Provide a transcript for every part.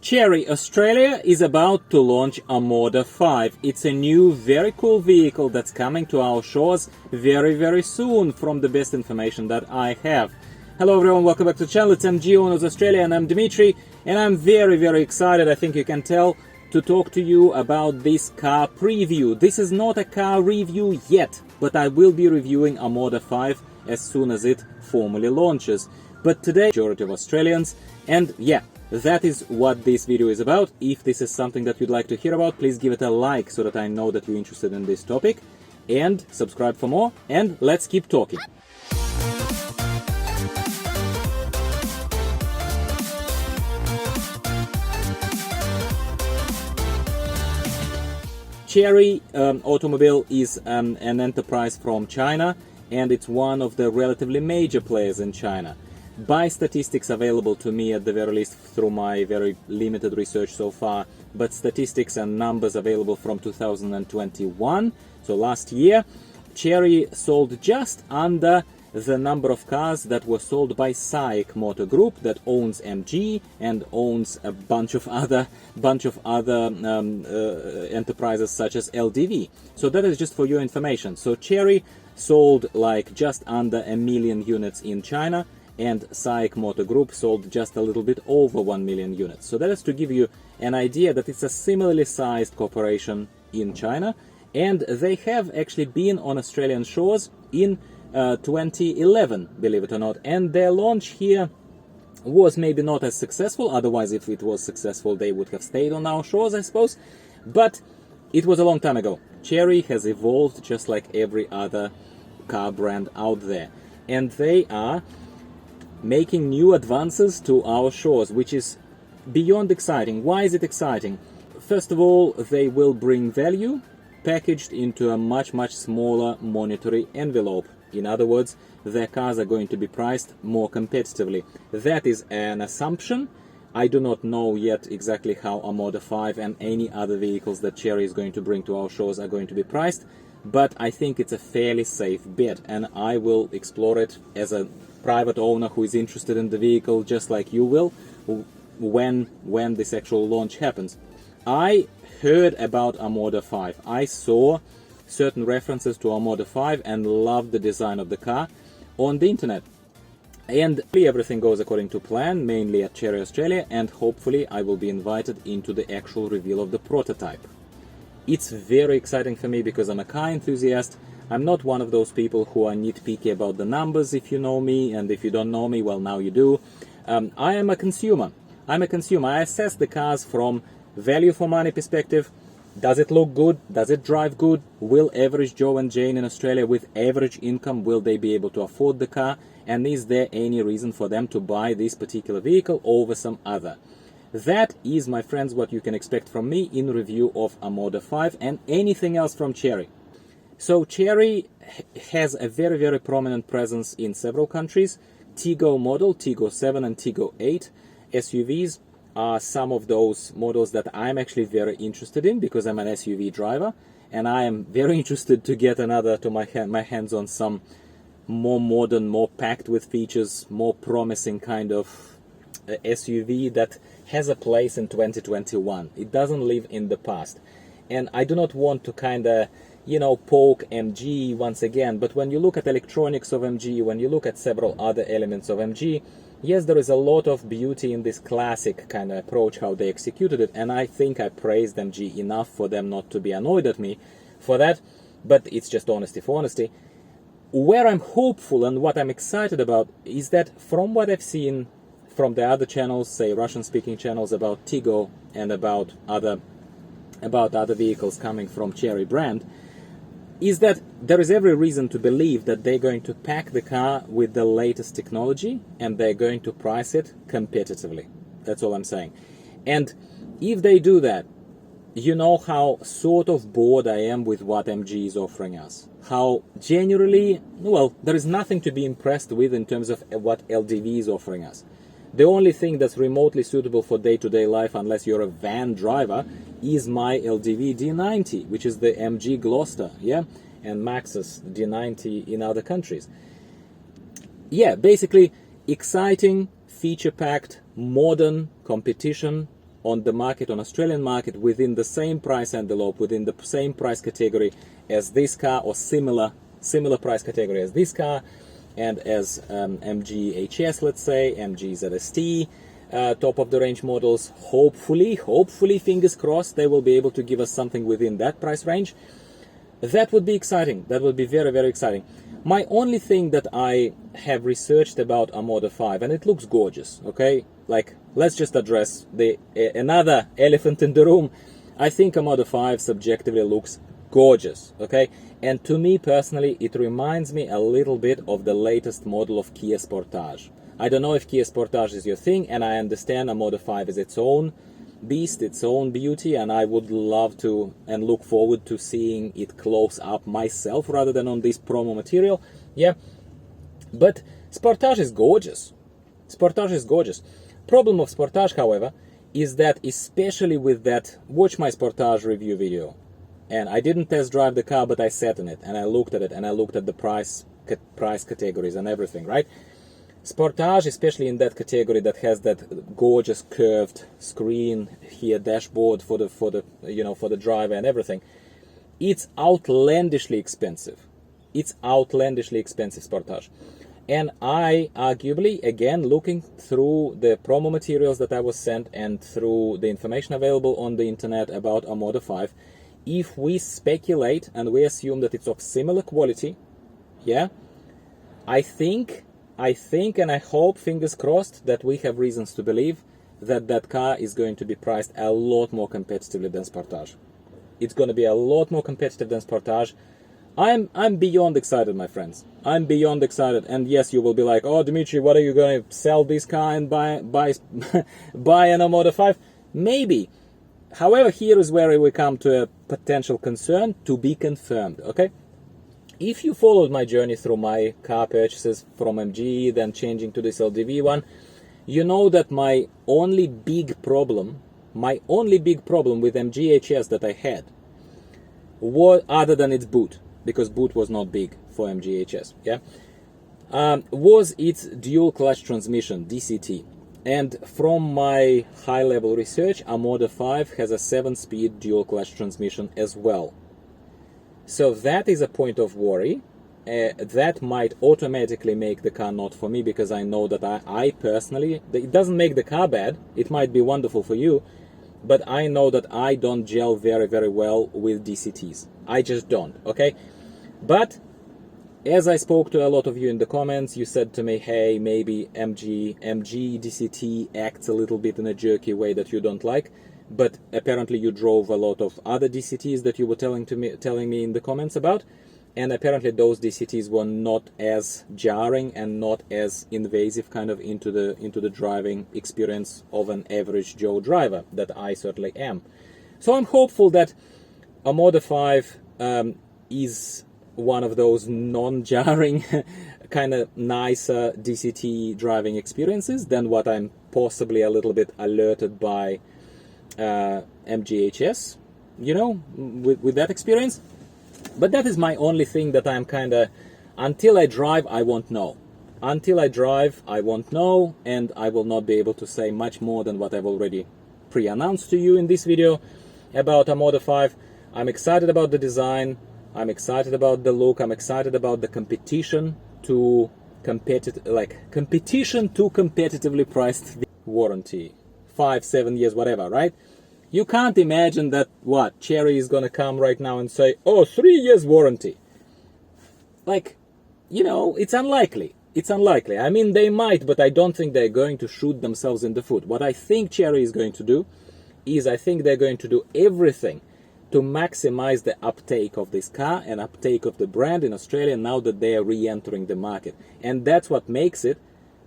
Chery Australia is about to launch Omoda 5. It's a new, very cool vehicle that's coming to our shores very soon, from the best information that I have. Hello everyone, welcome back to the channel. It's MG Owners Australia and I'm Dimitri, and I'm very excited, I think you can tell, to talk to you about this car preview. This is not a car review yet, but I will be reviewing Omoda 5 as soon as it formally launches. But today, majority of Australians, and yeah, that is what this video is about. If this is something that you'd like to hear about, please give it a like so that I know that you're interested in this topic, and subscribe for more, and let's keep talking. Chery Automobile is an enterprise from China, and it's one of the relatively major players in China. By statistics available to me, at the very least through my very limited research so far, but statistics and numbers available from 2021, so last year, Chery sold just under the number of cars that were sold by SAIC Motor Group, that owns MG and owns a bunch of other enterprises such as LDV. So that is just for your information. So Chery sold like just under 1 million units in China, and SAIC Motor Group sold just a little bit over 1 million units. So that is to give you an idea that it's a similarly sized corporation in China, and they have actually been on Australian shores in 2011, believe it or not, and their launch here was maybe not as successful. Otherwise, if it was successful, they would have stayed on our shores, I suppose. But it was a long time ago. Chery has evolved just like every other car brand out there, and they are making new advances to our shores, which is beyond exciting. Why is it exciting? First of all, they will bring value packaged into a much smaller monetary envelope. In other words, their cars are going to be priced more competitively. That is an assumption. I do not know yet exactly how Omoda 5 and any other vehicles that Chery is going to bring to our shores are going to be priced, but I think it's a fairly safe bet, and I will explore it as a private owner who is interested in the vehicle, just like you will, when this actual launch happens. I heard about Omoda 5. I saw certain references to Omoda 5 and loved the design of the car on the internet. And everything goes according to plan, mainly at Chery Australia, and hopefully I will be invited into the actual reveal of the prototype. It's very exciting for me because I'm a car enthusiast. I'm not one of those people who are nitpicky about the numbers, if you know me, and if you don't know me, well, now you do. I am a consumer. I'm a consumer. I assess the cars from value for money perspective. Does it look good? Does it drive good? Will average Joe and Jane in Australia with average income, will they be able to afford the car? And is there any reason for them to buy this particular vehicle over some other? That is, my friends, what you can expect from me in review of Omoda 5 and anything else from Chery. So Chery has a very prominent presence in several countries. Tiggo model, Tiggo 7 and Tiggo 8 SUVs are some of those models that I'm actually very interested in, because I'm an SUV driver, and I am very interested to get my hands on some more modern, more packed with features, more promising kind of SUV that has a place in 2021. It doesn't live in the past. And I do not want to kind of, poke MG once again, but when you look at electronics of MG, when you look at several other elements of MG, yes, there is a lot of beauty in this classic kind of approach, how they executed it, and I think I praised MG enough for them not to be annoyed at me for that, but it's just honesty for honesty. Where I'm hopeful and what I'm excited about is that from what I've seen from the other channels, say Russian-speaking channels, about Tiggo and about other vehicles coming from Chery Brand, is that there is every reason to believe that they're going to pack the car with the latest technology and they're going to price it competitively. That's all I'm saying. And if they do that, you know how sort of bored I am with what MG is offering us. How generally, well, there is nothing to be impressed with in terms of what LDV is offering us. The only thing that's remotely suitable for day-to-day life, unless you're a van driver, is my LDV D90, which is the MG Gloucester, yeah, and Maxus D90 in other countries. Yeah, basically exciting, feature-packed, modern competition on the market, on Australian market, within the same price envelope, within the same price category as this car, or similar price category as this car, and as MG HS, let's say, MG ZST, top of the range models. Hopefully, fingers crossed, they will be able to give us something within that price range. That would be exciting. That would be very, very exciting. My only thing that I have researched about Omoda 5, and it looks gorgeous, okay? Like, let's just address the another elephant in the room. I think Omoda 5 subjectively looks gorgeous, okay? And to me personally, it reminds me a little bit of the latest model of Kia Sportage. I don't know if Kia Sportage is your thing, and I understand Omoda 5 is its own beast, its own beauty, and I would love to and look forward to seeing it close up myself rather than on this promo material. Yeah, but Sportage is gorgeous. Sportage is gorgeous. Problem of Sportage, however, is that, especially with that, watch my Sportage review video, and I didn't test drive the car, but I sat in it and I looked at it and I looked at the price categories and everything, right? Sportage, especially in that category that has that gorgeous curved screen here, dashboard for the driver and everything, it's outlandishly expensive. It's outlandishly expensive, Sportage. And I arguably, again, looking through the promo materials that I was sent and through the information available on the internet about Omoda 5, if we speculate and we assume that it's of similar quality, yeah, I think and I hope, fingers crossed, that we have reasons to believe that that car is going to be priced a lot more competitively than Sportage. It's going to be a lot more competitive than Sportage. I'm beyond excited, my friends. I'm beyond excited. And yes, you will be like, oh, Dimitri, what are you going to sell this car and buy an Omoda 5? Maybe. However, here is where we come to a potential concern to be confirmed, okay? If you followed my journey through my car purchases from MG, then changing to this LDV one, you know that my only big problem with MG HS that I had, other than its boot, because boot was not big for MG HS, yeah, was its dual clutch transmission, DCT. And from my high-level research, Omoda 5 has a 7-speed dual clutch transmission as well. So that is a point of worry. That might automatically make the car not for me, because I know that I personally, it doesn't make the car bad, it might be wonderful for you, but I know that I don't gel very, very well with DCTs. I just don't, okay? But as I spoke to a lot of you in the comments, you said to me, hey, maybe MG DCT acts a little bit in a jerky way that you don't like. But apparently you drove a lot of other DCTs that you were telling me in the comments about, and apparently those DCTs were not as jarring and not as invasive kind of into the driving experience of an average Joe driver that I certainly am. So I'm hopeful that Omoda 5 is one of those non-jarring kind of nicer DCT driving experiences than what I'm possibly a little bit alerted by MGHS, you know, with that experience. But that is my only thing that I'm kind of, until I drive, I won't know. Until I drive, I won't know, and I will not be able to say much more than what I've already pre-announced to you in this video about Omoda 5. I'm excited about the design, I'm excited about the look, I'm excited about the competition to competitively priced warranty. 5-7 years, whatever, right? You can't imagine that, what, Chery is gonna come right now and say, oh, 3 years warranty. Like, you know, it's unlikely. It's unlikely. I mean, they might, but I don't think they're going to shoot themselves in the foot. What I think Chery is going to do is, I think they're going to do everything to maximize the uptake of this car and uptake of the brand in Australia now that they are re-entering the market. And that's what makes it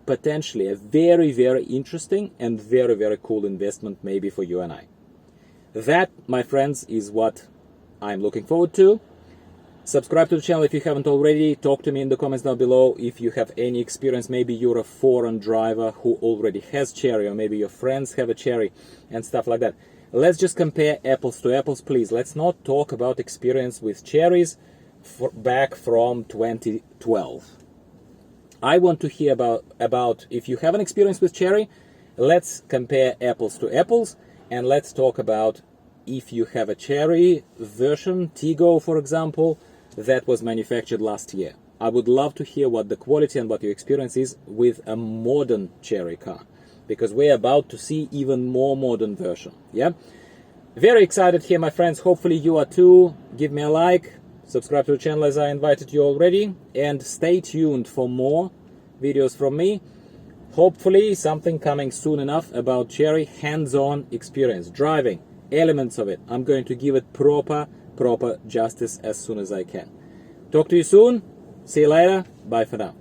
potentially a very, very interesting and very, very cool investment maybe for you and I. That, my friends, is what I'm looking forward to. Subscribe to the channel if you haven't already. Talk to me in the comments down below if you have any experience. Maybe you're a foreign driver who already has Chery, or maybe your friends have a Chery and stuff like that. Let's just compare apples to apples, please. Let's not talk about experience with Cherys back from 2012. I want to hear about if you have an experience with Chery. Let's compare apples to apples, and let's talk about if you have a Chery version, Tiggo for example, that was manufactured last year. I would love to hear what the quality and what your experience is with a modern Chery car, because we're about to see even more modern version. Yeah, very excited here, my friends. Hopefully you are too. Give me a like, subscribe to the channel as I invited you already, and stay tuned for more videos from me. Hopefully something coming soon enough about Chery hands-on experience, driving, elements of it. I'm going to give it proper justice as soon as I can. Talk to you soon. See you later. Bye for now.